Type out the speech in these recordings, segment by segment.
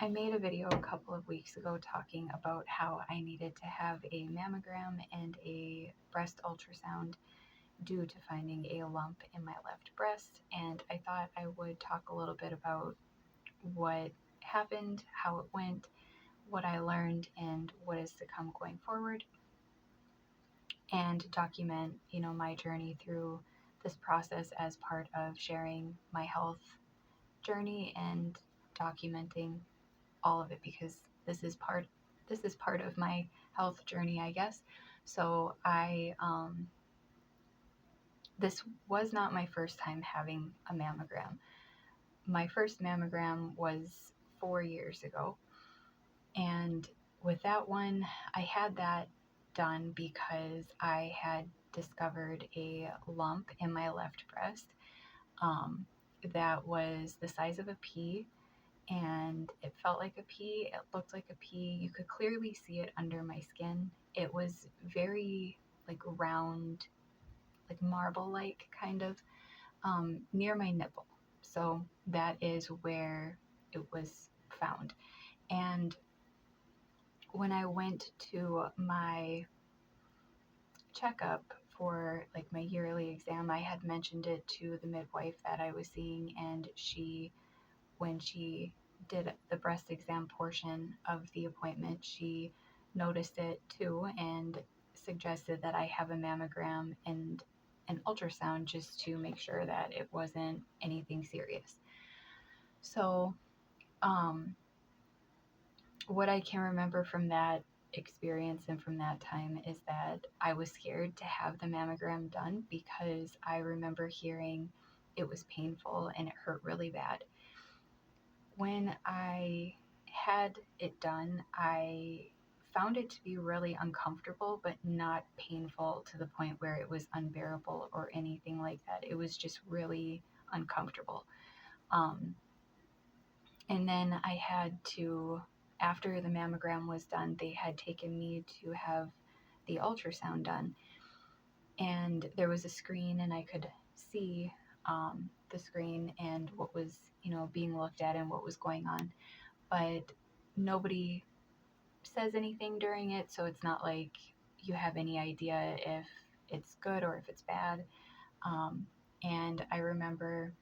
I made a video a couple of weeks ago talking about how I needed to have a mammogram and a breast ultrasound due to finding a lump in my left breast, and I thought I would talk a little bit about what happened, how it went, what I learned, and what is to come going forward, and document, my journey through this process as part of sharing my health journey and documenting all of it, because this is part of my health journey, I guess. So this was not my first time having a mammogram. My first mammogram was 4 years ago, and with that one, I had that done because I had discovered a lump in my left breast that was the size of a pea, and it felt like a pea, it looked like a pea, you could clearly see it under my skin. It was very like round, like marble-like kind of, near my nipple. So that is where it was found. And when I went to my checkup for like my yearly exam, I had mentioned it to the midwife that I was seeing, and when she did the breast exam portion of the appointment, she noticed it too and suggested that I have a mammogram and an ultrasound just to make sure that it wasn't anything serious. So, what I can remember from that experience and from that time is that I was scared to have the mammogram done because I remember hearing it was painful and it hurt really bad. When I had it done, I found it to be really uncomfortable, but not painful to the point where it was unbearable or anything like that. It was just really uncomfortable. Um, and then I had to, after the mammogram was done, they had taken me to have the ultrasound done. And there was a screen, and I could see the screen and what was, being looked at and what was going on. But nobody says anything during it, so it's not like you have any idea if it's good or if it's bad. And I remember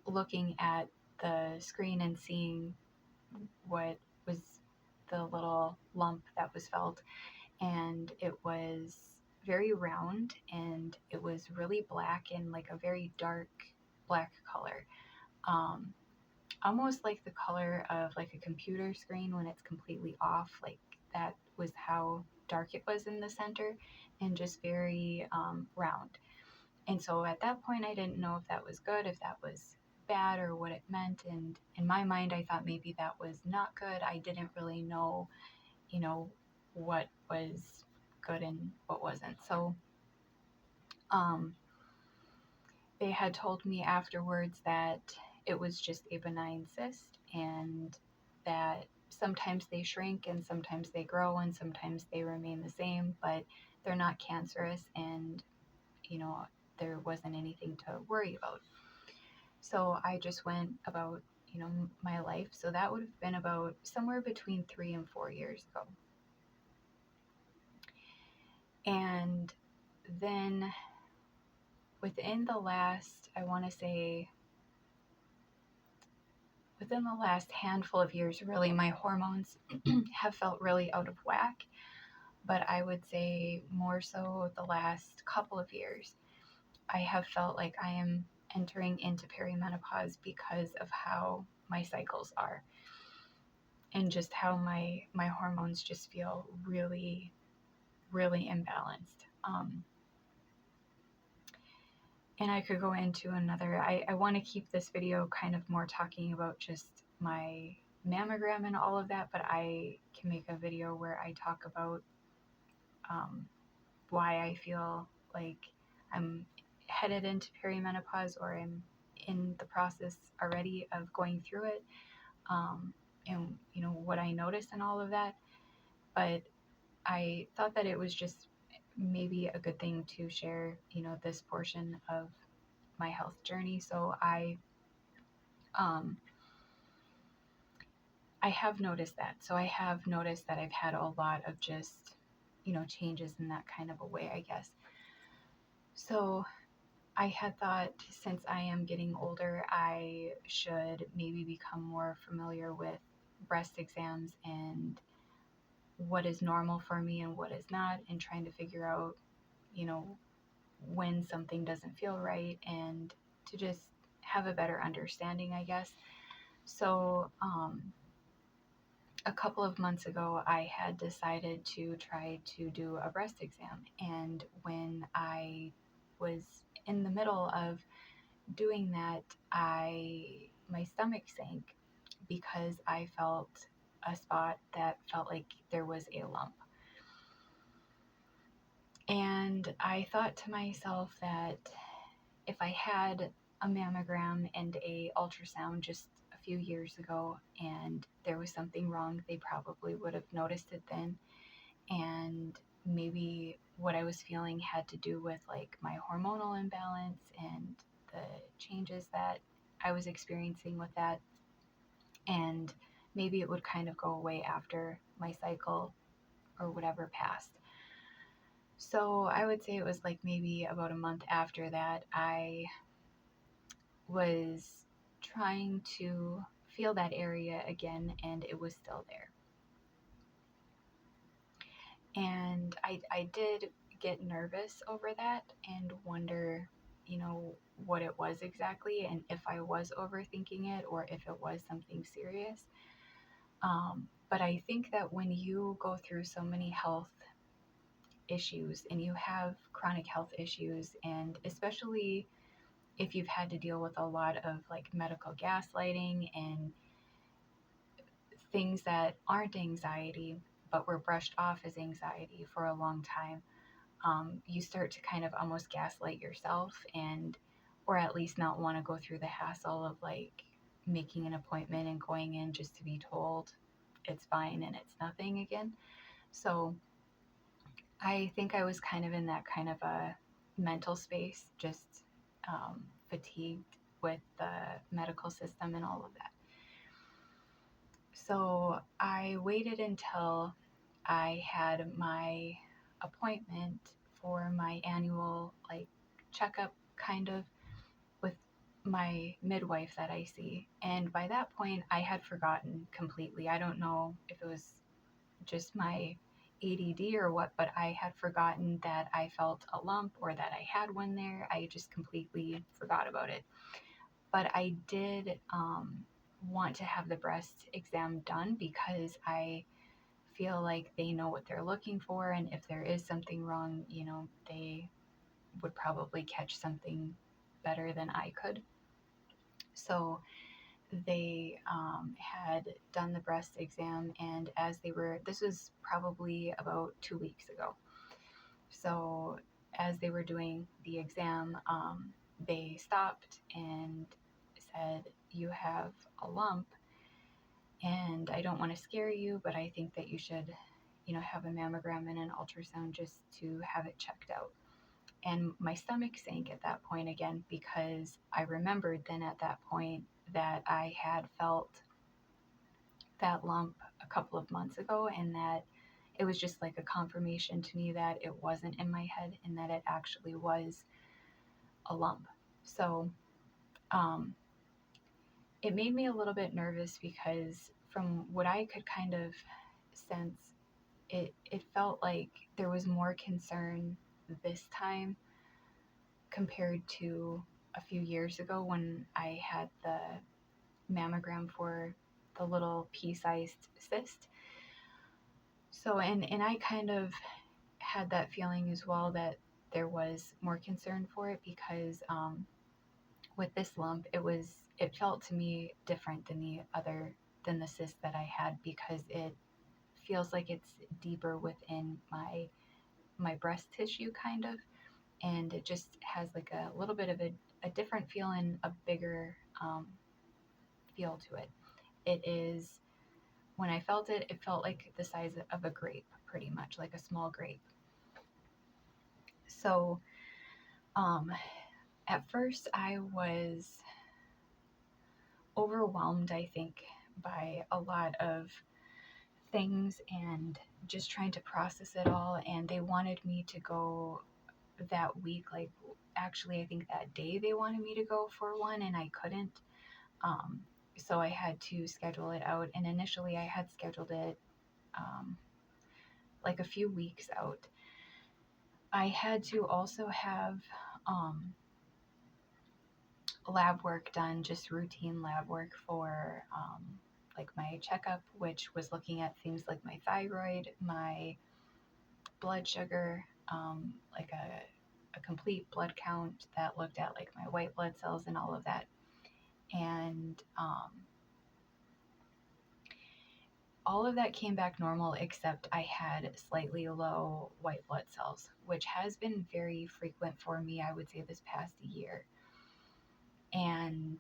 looking at the screen and seeing what was the little lump that was felt, and it was very round and it was really black and like a very dark black color. Um, Almost like the color of like a computer screen when it's completely off. Like that was how dark it was in the center, and just very round. And so at that point, I didn't know if that was good, if that was bad, or what it meant. And in my mind, I thought maybe that was not good. I didn't really know, you know, what was good and what wasn't. So um, they had told me afterwards that it was just a benign cyst, and that sometimes they shrink and sometimes they grow and sometimes they remain the same, but they're not cancerous, and there wasn't anything to worry about. So I just went about my life. So that would have been about somewhere between 3 and 4 years ago. And then within the last, I want to say, within the last handful of years, really, my hormones have felt really out of whack. But I would say more so the last couple of years, I have felt like I am entering into perimenopause because of how my cycles are, and just how my hormones just feel really, really imbalanced. And I could go into another, I want to keep this video kind of more talking about just my mammogram and all of that, but I can make a video where I talk about why I feel like I'm headed into perimenopause, or I'm in the process already of going through it, and what I noticed and all of that. But I thought that it was just maybe a good thing to share, this portion of my health journey. So I I have noticed that. So I have noticed that I've had a lot of just, changes in that kind of a way, I guess. So I had thought since I am getting older, I should maybe become more familiar with breast exams and what is normal for me and what is not, and trying to figure out, you know, when something doesn't feel right, and to just have a better understanding, I guess. So, a couple of months ago, I had decided to try to do a breast exam. And when I was in the middle of doing that, my stomach sank because I felt a spot that felt like there was a lump. And I thought to myself that if I had a mammogram and a ultrasound just a few years ago and there was something wrong, they probably would have noticed it then. And maybe what I was feeling had to do with like my hormonal imbalance and the changes that I was experiencing with that. And maybe it would kind of go away after my cycle or whatever passed. So I would say it was like maybe about a month after that, I was trying to feel that area again, and it was still there. And I did get nervous over that and wonder, what it was exactly, and if I was overthinking it or if it was something serious. But I think that when you go through so many health issues and you have chronic health issues, and especially if you've had to deal with a lot of like medical gaslighting and things that aren't anxiety but were brushed off as anxiety for a long time, you start to kind of almost gaslight yourself, and or at least not want to go through the hassle of like making an appointment and going in just to be told it's fine and it's nothing again. So I think I was kind of in that kind of a mental space, just fatigued with the medical system and all of that. So I waited until I had my appointment for my annual like checkup kind of with my midwife that I see. And by that point, I had forgotten completely. I don't know if it was just my ADD or what, but I had forgotten that I felt a lump or that I had one there. I just completely forgot about it. But I did want to have the breast exam done because I feel like they know what they're looking for, and if there is something wrong, they would probably catch something better than I could. So they had done the breast exam, and this was probably about 2 weeks ago. So as they were doing the exam, they stopped and said, "You have a lump, and I don't want to scare you, but I think that you should, have a mammogram and an ultrasound just to have it checked out." And my stomach sank at that point again, because I remembered then at that point that I had felt that lump a couple of months ago, and that it was just like a confirmation to me that it wasn't in my head and that it actually was a lump. So it made me a little bit nervous because from what I could kind of sense, it felt like there was more concern this time compared to a few years ago when I had the mammogram for the little pea-sized cyst. So, and I kind of had that feeling as well that there was more concern for it because with this lump, it felt to me different than the cyst that I had, because it feels like it's deeper within my breast tissue kind of, and it just has like a little bit of a different feel and a bigger feel to it. It is, when I felt it, it felt like the size of a grape, pretty much like a small grape. So at first I was overwhelmed, I think, by a lot of things and just trying to process it all. And they wanted me to go that week. Like, actually, I think that day they wanted me to go for one, and I couldn't. Um, so I had to schedule it out. And initially, I had scheduled it um, like a few weeks out. I had to also have um, lab work done, just routine lab work for like my checkup, which was looking at things like my thyroid, my blood sugar, like a complete blood count that looked at like my white blood cells and all of that. And all of that came back normal, except I had slightly low white blood cells, which has been very frequent for me, I would say, this past year. And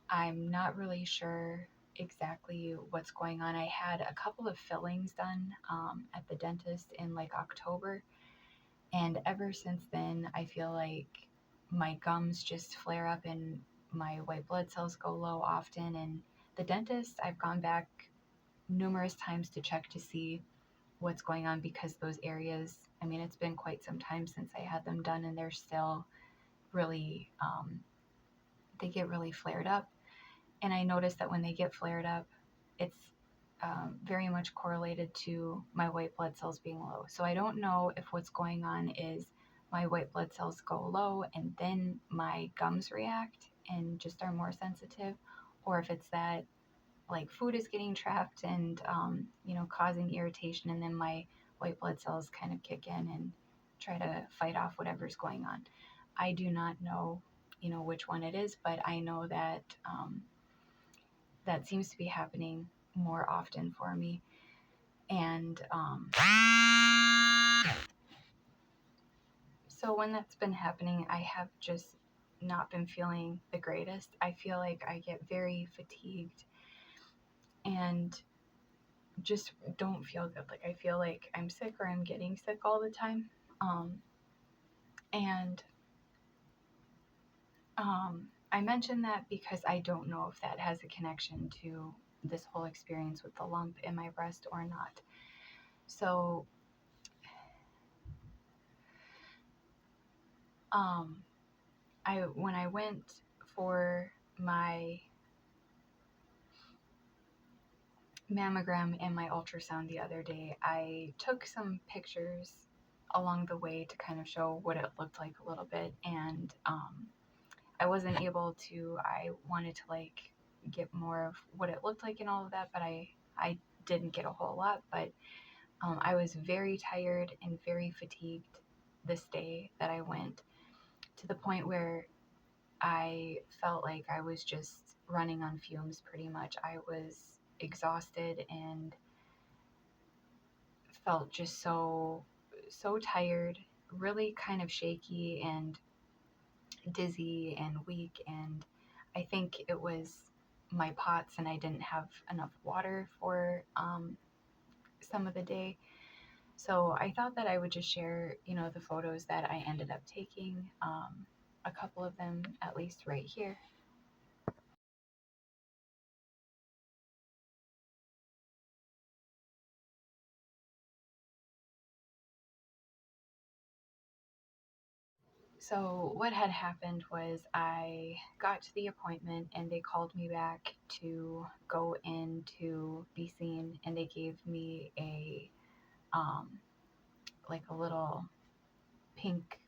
I'm not really sure exactly what's going on. I had a couple of fillings done at the dentist in like October. And ever since then, I feel like my gums just flare up and my white blood cells go low often. And the dentist, I've gone back numerous times to check to see what's going on, because those areas, I mean, it's been quite some time since I had them done, and they're still really, they get really flared up. And I noticed that when they get flared up, it's very much correlated to my white blood cells being low. So I don't know if what's going on is my white blood cells go low and then my gums react and just are more sensitive, or if it's that like food is getting trapped and causing irritation, and then my white blood cells kind of kick in and try to fight off whatever's going on. I do not know, which one it is, but I know that that seems to be happening more often for me. And so when that's been happening, I have just not been feeling the greatest. I feel like I get very fatigued and just don't feel good. Like, I feel like I'm sick or I'm getting sick all the time. Um, and I mention that because I don't know if that has a connection to this whole experience with the lump in my breast or not. So um, when I went for my mammogram and my ultrasound the other day, I took some pictures along the way to kind of show what it looked like a little bit. And I wasn't able to, I wanted to like get more of what it looked like and all of that, but I didn't get a whole lot. But I was very tired and very fatigued this day that I went, to the point where I felt like I was just running on fumes pretty much. I was exhausted and felt just so tired, really kind of shaky and dizzy and weak. And I think it was my POTS, and I didn't have enough water for some of the day. So I thought that I would just share, the photos that I ended up taking, a couple of them at least right here. So what had happened was I got to the appointment and they called me back to go in to be seen, and they gave me a like a little pink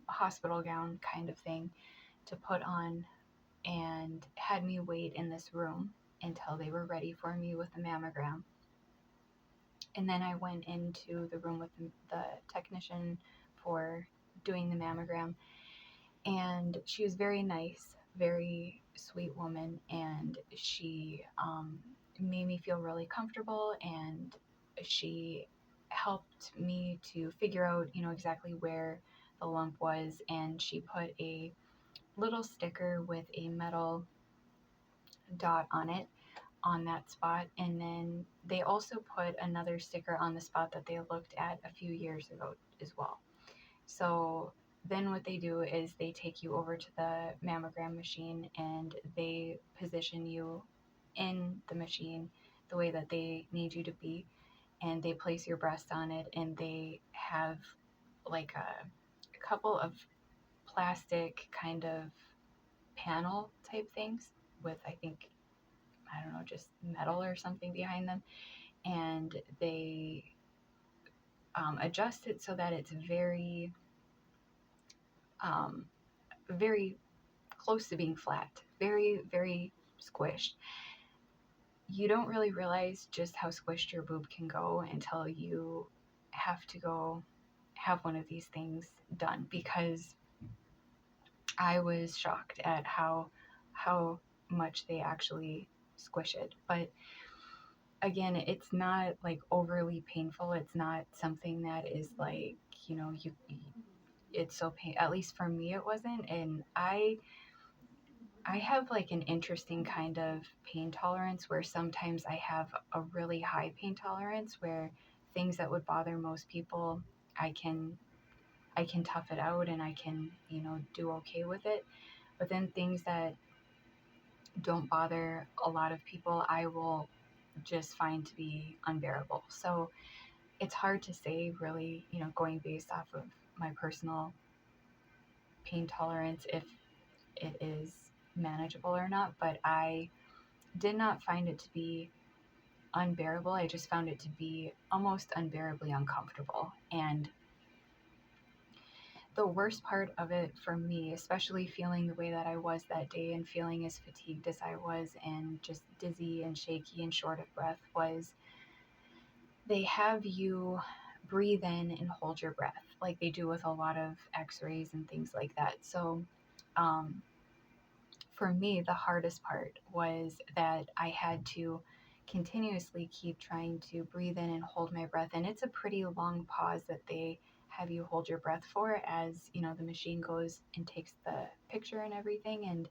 hospital gown kind of thing to put on, and had me wait in this room until they were ready for me with the mammogram. And then I went into the room with the technician for doing the mammogram, and she was very nice, very sweet woman, and she made me feel really comfortable, and she helped me to figure out, exactly where the lump was, and she put a little sticker with a metal dot on it on that spot, and then they also put another sticker on the spot that they looked at a few years ago as well. So then what they do is they take you over to the mammogram machine and they position you in the machine the way that they need you to be, and they place your breast on it, and they have like a couple of plastic kind of panel type things with, I think, I don't know, just metal or something behind them, and they adjust it so that it's very, um, very close to being flat, very, very squished. You don't really realize just how squished your boob can go until you have to go have one of these things done, because I was shocked at how much they actually squish it. But again, it's not like overly painful. It's not something that is like, you it's so pain, at least for me it wasn't. And I have like an interesting kind of pain tolerance where sometimes I have a really high pain tolerance where things that would bother most people, I can I can tough it out and I can, do okay with it. But then things that don't bother a lot of people, I will just find to be unbearable. So it's hard to say really, going based off of my personal pain tolerance, if it is manageable or not. But I did not find it to be unbearable. I just found it to be almost unbearably uncomfortable. And the worst part of it for me, especially feeling the way that I was that day and feeling as fatigued as I was and just dizzy and shaky and short of breath, was they have you breathe in and hold your breath like they do with a lot of x-rays and things like that. So um, for me, the hardest part was that I had to continuously keep trying to breathe in and hold my breath. And it's a pretty long pause that they have you hold your breath for, as the machine goes and takes the picture and everything. And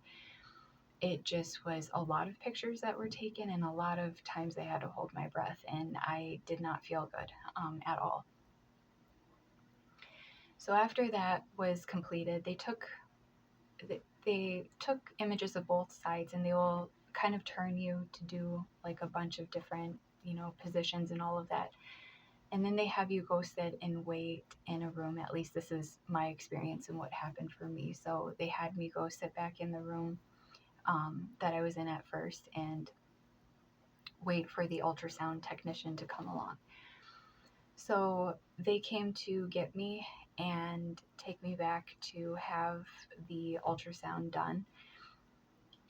it just was a lot of pictures that were taken, and a lot of times I had to hold my breath, and I did not feel good at all. So after that was completed, they took images of both sides, and they will kind of turn you to do like a bunch of different, positions and all of that. And then they have you go sit and wait in a room. At least this is my experience and what happened for me. So they had me go sit back in the room that I was in at first and wait for the ultrasound technician to come along. So they came to get me and take me back to have the ultrasound done.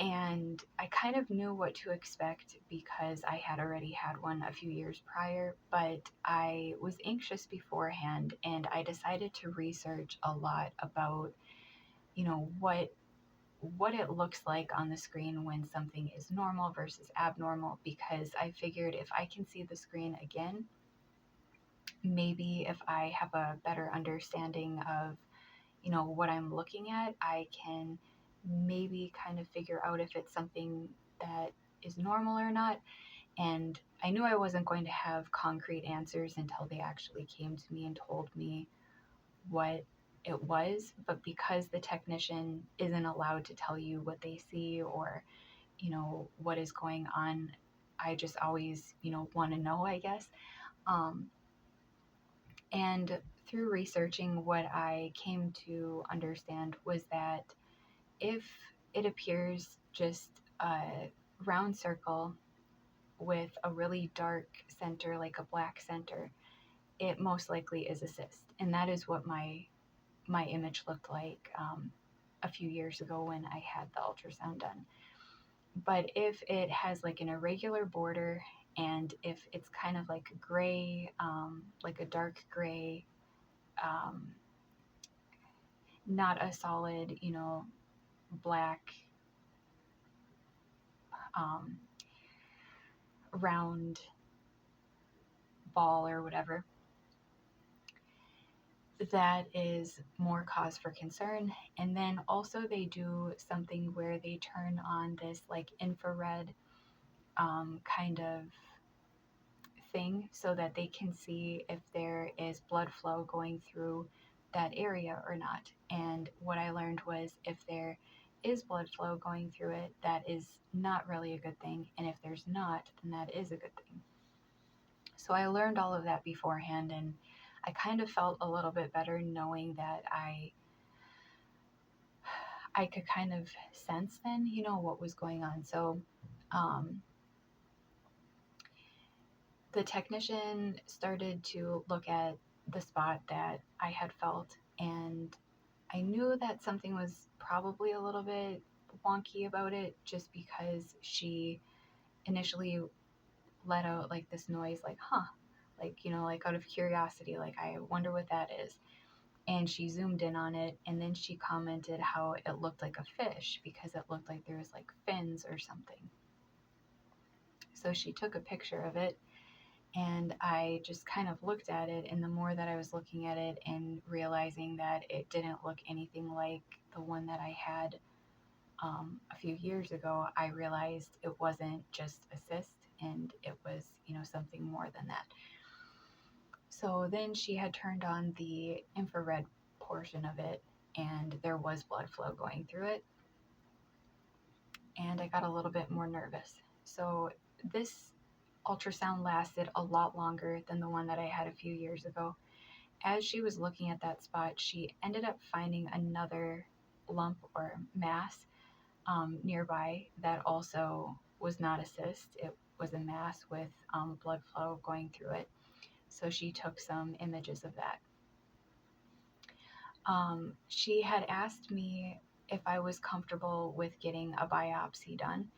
And I kind of knew what to expect because I had already had one a few years prior, but I was anxious beforehand, and I decided to research a lot about, what it looks like on the screen when something is normal versus abnormal, because I figured if I can see the screen again, maybe if I have a better understanding of, what I'm looking at, I can maybe kind of figure out if it's something that is normal or not. And I knew I wasn't going to have concrete answers until they actually came to me and told me what it was. But because the technician isn't allowed to tell you what they see or, what is going on, I just always, want to know, I guess. Um, And through researching, what I came to understand was that if it appears just a round circle with a really dark center, like a black center, it most likely is a cyst. And that is what my image looked like a few years ago when I had the ultrasound done. But if it has like an irregular border, and if it's kind of like gray, like a dark gray, um, not a solid, black, um, round ball or whatever, that is more cause for concern. And then also they do something where they turn on this like infrared kind of thing so that they can see if there is blood flow going through that area or not. And what I learned was if there is blood flow going through it, that is not really a good thing. And if there's not, then that is a good thing. So I learned all of that beforehand, and I kind of felt a little bit better knowing that I could kind of sense then, what was going on. So um, the technician started to look at the spot that I had felt, and I knew that something was probably a little bit wonky about it just because she initially let out like this noise, like, huh, like, like out of curiosity, like, I wonder what that is. And she zoomed in on it, and then she commented how it looked like a fish because it looked like there was like fins or something. So she took a picture of it, and I just kind of looked at it, and the more that I was looking at it and realizing that it didn't look anything like the one that I had a few years ago, I realized it wasn't just a cyst, and it was, something more than that. So then she had turned on the infrared portion of it, and there was blood flow going through it, and I got a little bit more nervous. So this ultrasound lasted a lot longer than the one that I had a few years ago. As she was looking at that spot, she ended up finding another lump or mass nearby that also was not a cyst. It was a mass with blood flow going through it. So she took some images of that. She had asked me if I was comfortable with getting a biopsy done.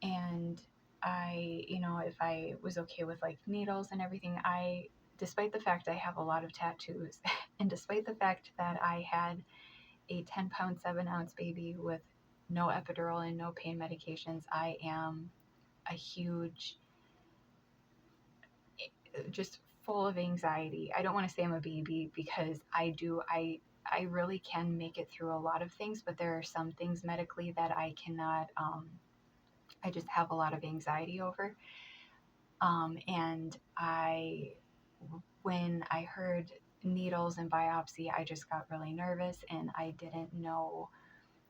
And if I was okay with like needles and everything. Despite the fact I have a lot of tattoos, and despite the fact that I had a 10-pound, 7-ounce baby with no epidural and no pain medications, I am a huge, just full of anxiety. I don't want to say I'm a baby because I really can make it through a lot of things, but there are some things medically that I cannot, I just have a lot of anxiety over. And when I heard needles and biopsy, I just got really nervous, and I didn't know,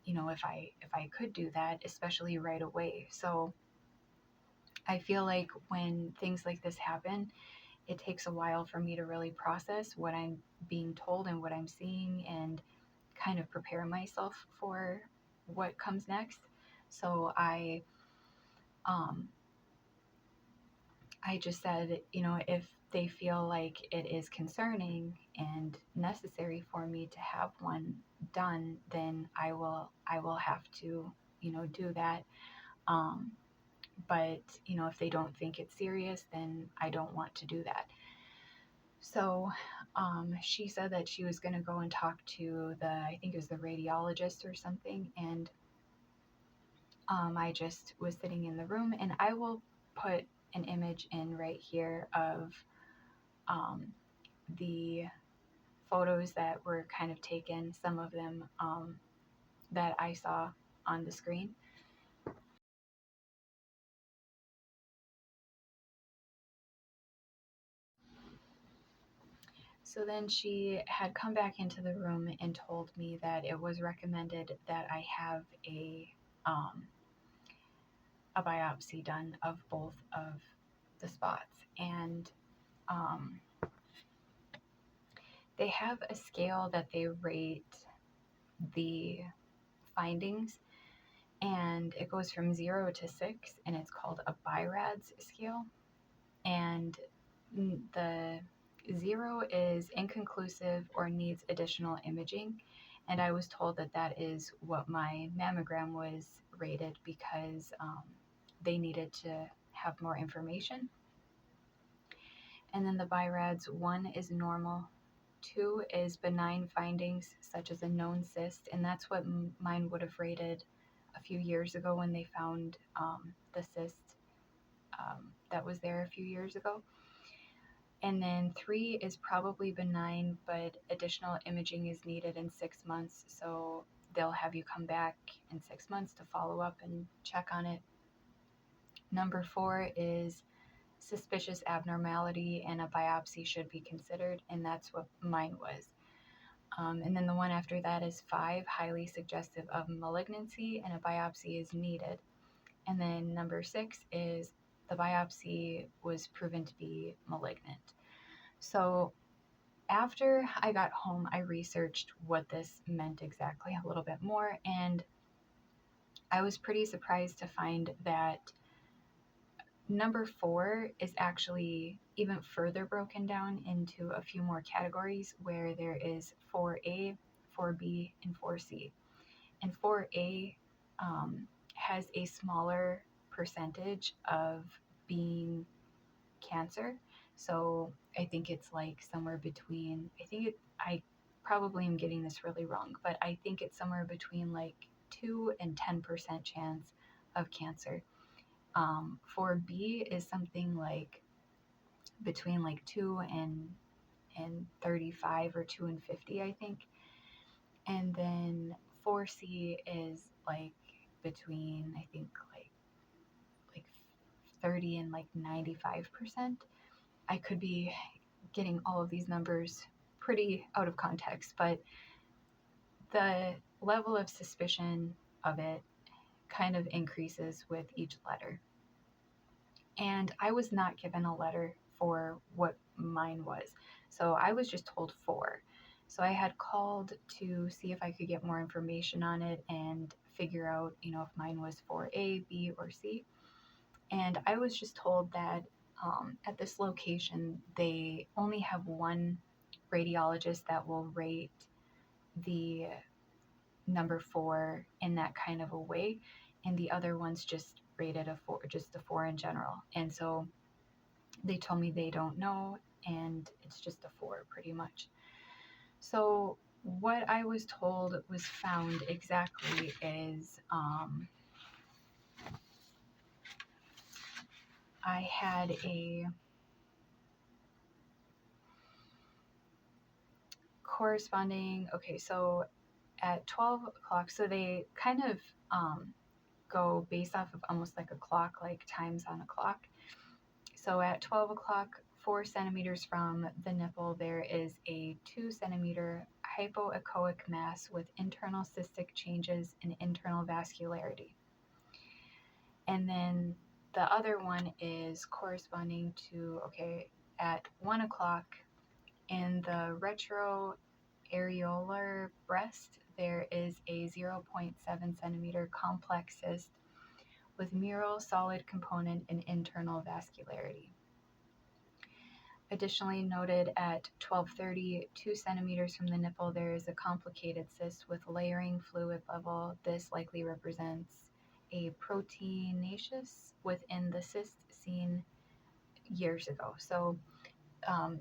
if I could do that, especially right away. So I feel like when things like this happen, it takes a while for me to really process what I'm being told and what I'm seeing, and kind of prepare myself for what comes next. So um, I just said, if they feel like it is concerning and necessary for me to have one done, then I will have to, do that. Um, but if they don't think it's serious, then I don't want to do that. So she said that she was going to go and talk to I think it was the radiologist or something, and I just was sitting in the room, and I will put an image in right here of um, the photos that were kind of taken, some of them that I saw on the screen. So then she had come back into the room and told me that it was recommended that I have um, a biopsy done of both of the spots. And um, they have a scale that they rate the findings, and it goes from 0 to 6, and it's called a BI-RADS scale. And the 0 is inconclusive or needs additional imaging. And I was told that that is what my mammogram was rated because they needed to have more information. And then the BI-RADS 1 is normal. 2 is benign findings, such as a known cyst, and that's what mine would have rated a few years ago when they found the cyst that was there a few years ago. And then 3 is probably benign, but additional imaging is needed in 6 months, so they'll have you come back in 6 months to follow up and check on it. Number 4 is suspicious abnormality, and a biopsy should be considered, and that's what mine was. And then the one after that is 5, highly suggestive of malignancy, and a biopsy is needed. And then number 6 is the biopsy was proven to be malignant. So after I got home, I researched what this meant exactly a little bit more, and I was pretty surprised to find that number 4 is actually even further broken down into a few more categories, where there is 4A, 4B, and 4C. And 4A has a smaller percentage of being cancer. So I think it's like somewhere between, I probably am getting this really wrong, but I think it's somewhere between like 2 and 10% chance of cancer. 4B is something like between like 2 and 35, or 2 and 50, I think. And then 4C is like between, I think, like 30 and like 95%. I could be getting all of these numbers pretty out of context, but the level of suspicion of it kind of increases with each letter. And I was not given a letter for what mine was. So I was just told 4. So I had called to see if I could get more information on it and figure out, if mine was 4A, B, or C. And I was just told that at this location, they only have one radiologist that will rate the number 4 in that kind of a way, and the other ones just rated a 4, just a 4 in general. And so they told me they don't know, and it's just a 4 pretty much. So what I was told was found exactly is I had a corresponding, okay, so at 12 o'clock, so they kind of go based off of almost like a clock, like times on a clock. So at 12 o'clock, 4 centimeters from the nipple, there is a 2 centimeter hypoechoic mass with internal cystic changes and internal vascularity. And then the other one is corresponding to, okay, at 1 o'clock, in the retroareolar breast, there is a 0.7 centimeter complex cyst with mural solid component and internal vascularity. Additionally noted at 12:30, 2 centimeters from the nipple, there is a complicated cyst with layering fluid level. This likely represents a proteinaceous within the cyst seen years ago. So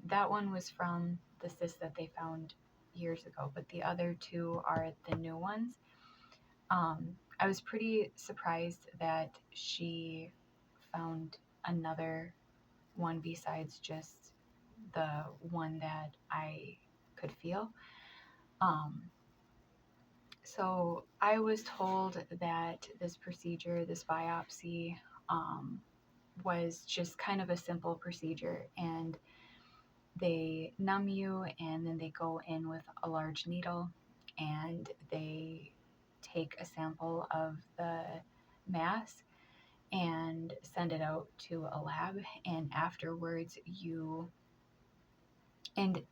that one was from the cyst that they found years ago, but the other 2 are the new ones. I was pretty surprised that she found another one besides just the one that I could feel. So I was told that this procedure, this biopsy, was just kind of a simple procedure, and they numb you, and then they go in with a large needle, and they take a sample of the mass and send it out to a lab. And afterwards and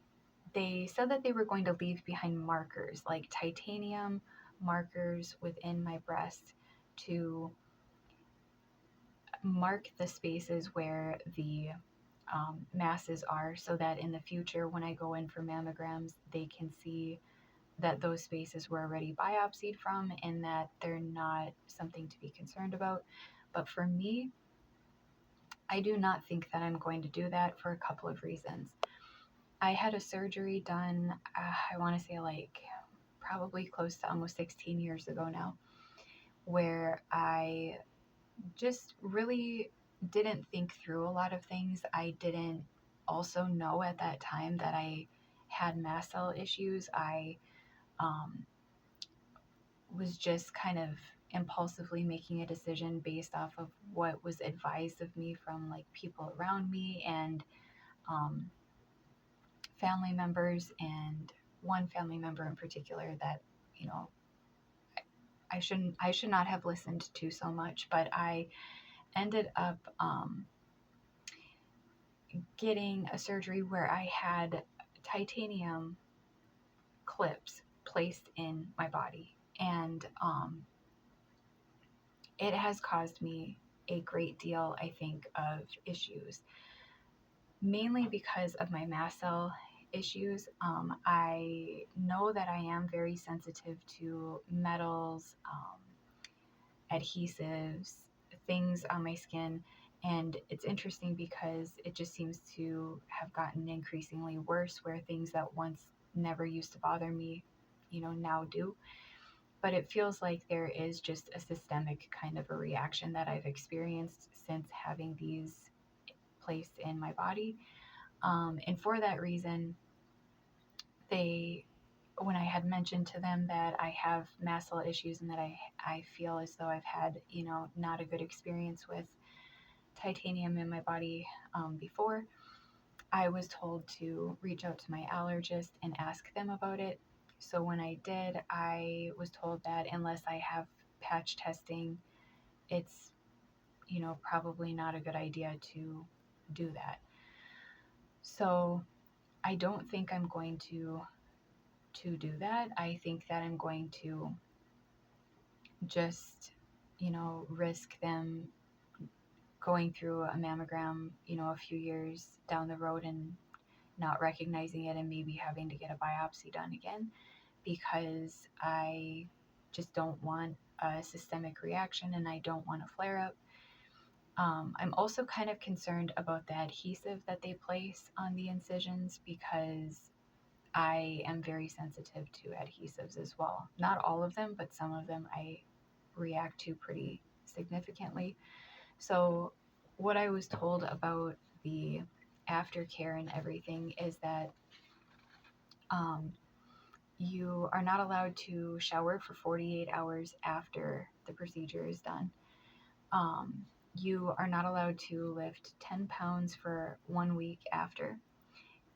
they said that they were going to leave behind markers, like titanium markers within my breast, to mark the spaces where the masses are, so that in the future, when I go in for mammograms, they can see that those spaces were already biopsied from, and that they're not something to be concerned about. But for me, I do not think that I'm going to do that for a couple of reasons. I had a surgery done, I want to say like probably close to almost 16 years ago now, where I just really didn't think through a lot of things. I didn't also know at that time that I had mast cell issues. I was just kind of impulsively making a decision based off of what was advised of me from like people around me and family members, and one family member in particular that, you know, I should not have listened to so much, but I ended up getting a surgery where I had titanium clips placed in my body, and it has caused me a great deal, I think, of issues, mainly because of my mast cell issues. I know that I am very sensitive to metals, adhesives, things on my skin. And it's interesting because it just seems to have gotten increasingly worse, where things that once never used to bother me, now do. But it feels like there is just a systemic kind of a reaction that I've experienced since having these placed in my body. And for that reason, they, when I had mentioned to them that I have mast cell issues and that I feel as though I've had, not a good experience with titanium in my body before, I was told to reach out to my allergist and ask them about it. So when I did, I was told that unless I have patch testing, it's, probably not a good idea to do that. So I don't think I'm going to do that. I think that I'm going to just, risk them going through a mammogram, a few years down the road and not recognizing it and maybe having to get a biopsy done again, because I just don't want a systemic reaction and I don't want a flare up. I'm also kind of concerned about the adhesive that they place on the incisions, because I am very sensitive to adhesives as well. Not all of them, but some of them I react to pretty significantly. So, what I was told about the aftercare and everything is that um, you are not allowed to shower for 48 hours after the procedure is done. Um, you are not allowed to lift 10 pounds for 1 week after,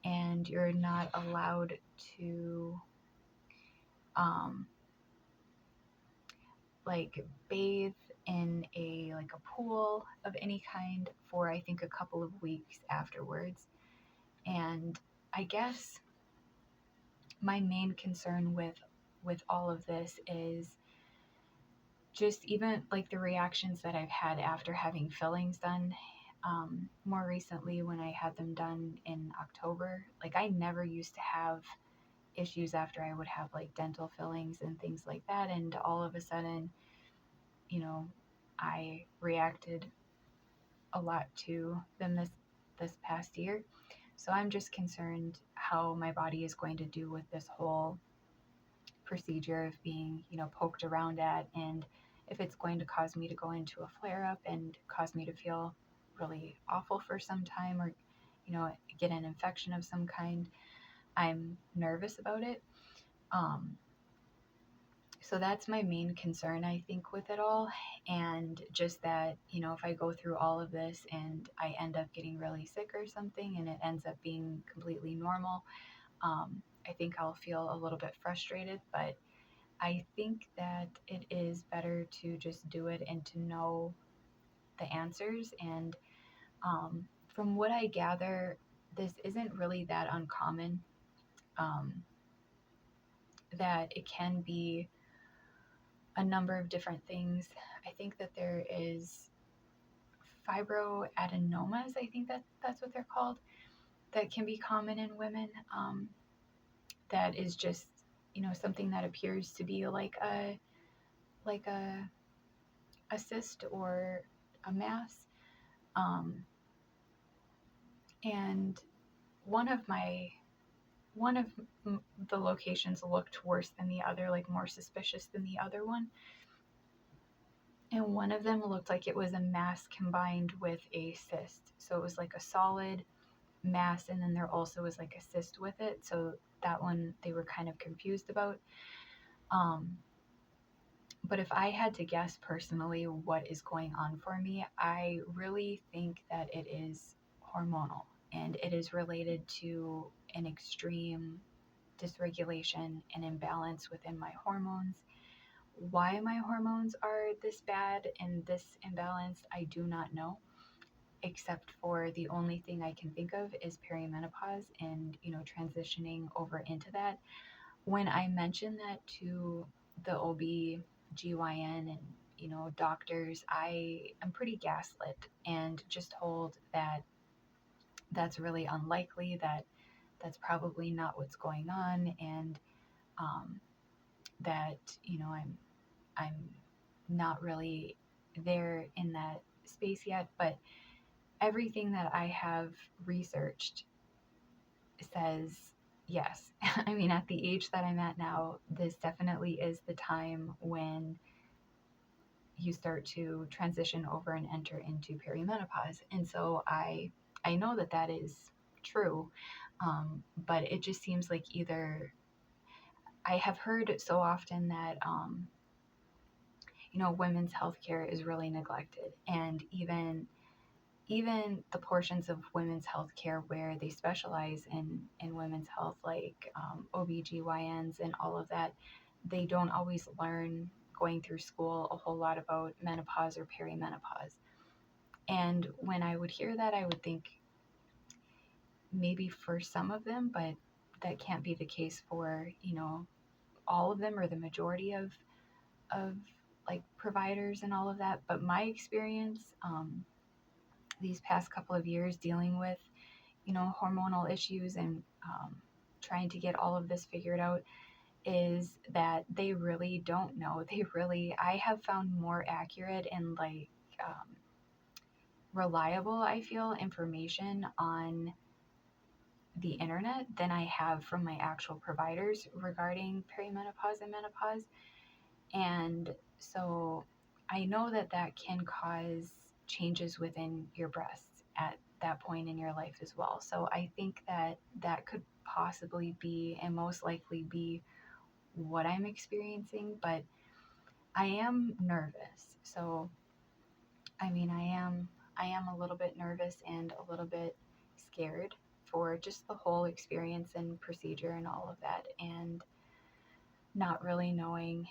and you're not allowed to um, like bathe in a pool of any kind for, I think, a couple of weeks afterwards. And I guess my main concern with all of this is just even like the reactions that I've had after having fillings done. More recently, when I had them done in October, like I never used to have issues after I would have like dental fillings and things like that, and all of a sudden, I reacted a lot to them this past year. So I'm just concerned how my body is going to do with this whole procedure of being, poked around at, and if it's going to cause me to go into a flare up and cause me to feel really awful for some time, or, get an infection of some kind. I'm nervous about it. Um, so that's my main concern, I think, with it all. And just that, if I go through all of this and I end up getting really sick or something and it ends up being completely normal, I think I'll feel a little bit frustrated. But I think that it is better to just do it and to know the answers. And from what I gather, this isn't really that uncommon, um, that it can be a number of different things. I think that there is fibroadenomas, I think that's what they're called, that can be common in women. That is just, something that appears to be like a cyst or a mass. Um, and one of my one of the locations looked worse than the other, like more suspicious than the other one. And one of them looked like it was a mass combined with a cyst. So it was like a solid mass, and then there also was like a cyst with it. So that one they were kind of confused about. Um, but if I had to guess personally what is going on for me, I really think that it is hormonal, and it is related to an extreme dysregulation and imbalance within my hormones. Why my hormones are this bad and this imbalanced, I do not know, except for the only thing I can think of is perimenopause and, transitioning over into that. When I mentioned that to the OB/GYN and, doctors, I am pretty gaslit and just told that that's really unlikely, that that's probably not what's going on, and that, I'm not really there in that space yet. But everything that I have researched says yes. I mean, at the age that I'm at now, this definitely is the time when you start to transition over and enter into perimenopause. And so I know that that is true, but it just seems like either I have heard so often that women's healthcare is really neglected, and even the portions of women's healthcare where they specialize in women's health, like OBGYNs and all of that, they don't always learn going through school a whole lot about menopause or perimenopause. And when I would hear that, I would think maybe for some of them, but that can't be the case for, all of them or the majority of like providers and all of that. But my experience, these past couple of years dealing with, hormonal issues and trying to get all of this figured out, is that they really don't know. I have found more accurate and reliable, I feel, information on the internet than I have from my actual providers regarding perimenopause and menopause. And so I know that that can cause changes within your breasts at that point in your life as well. So I think that that could possibly be, and most likely be, what I'm experiencing. But I am nervous. So I mean, I am a little bit nervous and a little bit scared for just the whole experience and procedure and all of that, and not really knowing,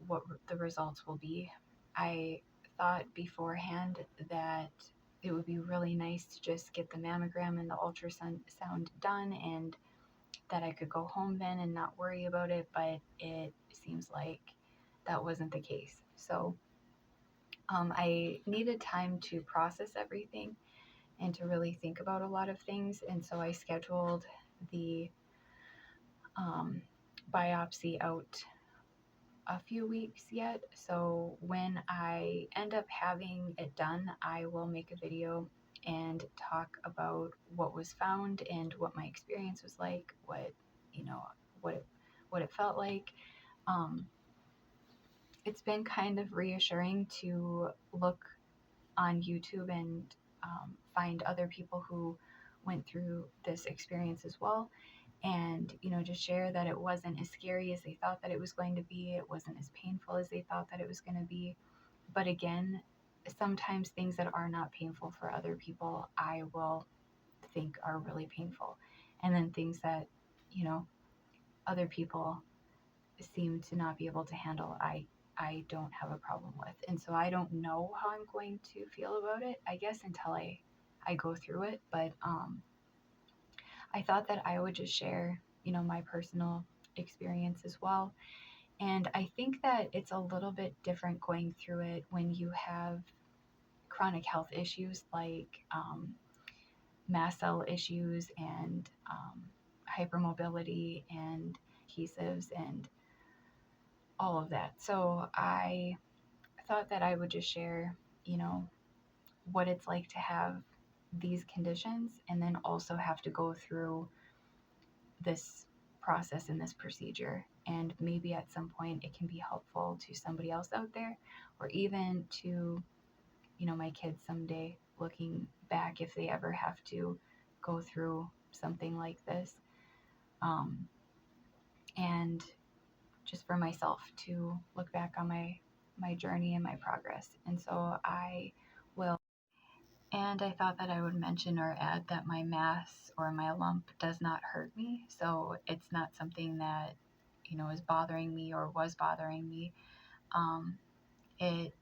what the results will be. I thought beforehand that it would be really nice to just get the mammogram and the ultrasound done, and that I could go home then and not worry about it, but it seems like that wasn't the case. So I needed time to process everything and to really think about a lot of things. And so I scheduled the um, biopsy out a few weeks yet. So when I end up having it done, I will make a video and talk about what was found and what my experience was like, you know, what it, what it felt like. Um, it's been kind of reassuring to look on YouTube and find other people who went through this experience as well, and just share that it wasn't as scary as they thought that it was going to be. It wasn't as painful as they thought that it was going to be. But again, sometimes things that are not painful for other people, I will think are really painful, and then things that other people seem to not be able to handle, I don't have a problem with. And so I don't know how I'm going to feel about it, I guess, until I go through it. But I thought that I would just share, my personal experience as well. And I think that it's a little bit different going through it when you have chronic health issues like mast cell issues and hypermobility and adhesives and all of that. So I thought that I would just share, what it's like to have these conditions and then also have to go through this process and this procedure. And maybe at some point it can be helpful to somebody else out there, or even to, my kids someday looking back, if they ever have to go through something like this. And just for myself to look back on my journey and my progress. And so I will And I thought that I would mention or add that my mass or my lump does not hurt me. So it's not something that, is bothering me or was bothering me. Um, it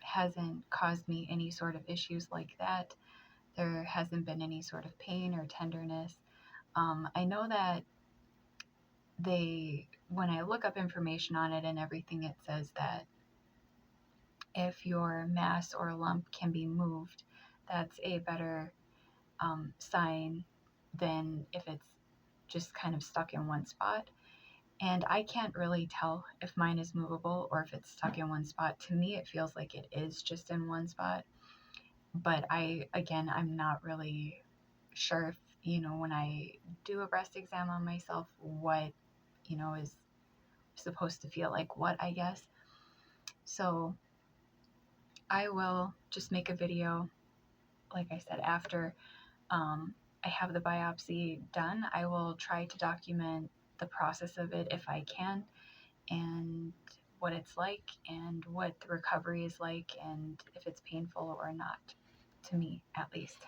hasn't caused me any sort of issues like that. There hasn't been any sort of pain or tenderness. I know that when I look up information on it and everything, it says that if your mass or lump can be moved, that's a better sign than if it's just kind of stuck in one spot. And I can't really tell if mine is movable or if it's stuck in one spot. To me, it feels like it is just in one spot. But I'm not really sure if, when I do a breast exam on myself, what, is supposed to feel like what, I guess. So I will just make a video, like I said, after I have the biopsy done. I will try to document the process of it if I can, and what it's like, and what the recovery is like, and if it's painful or not, to me at least.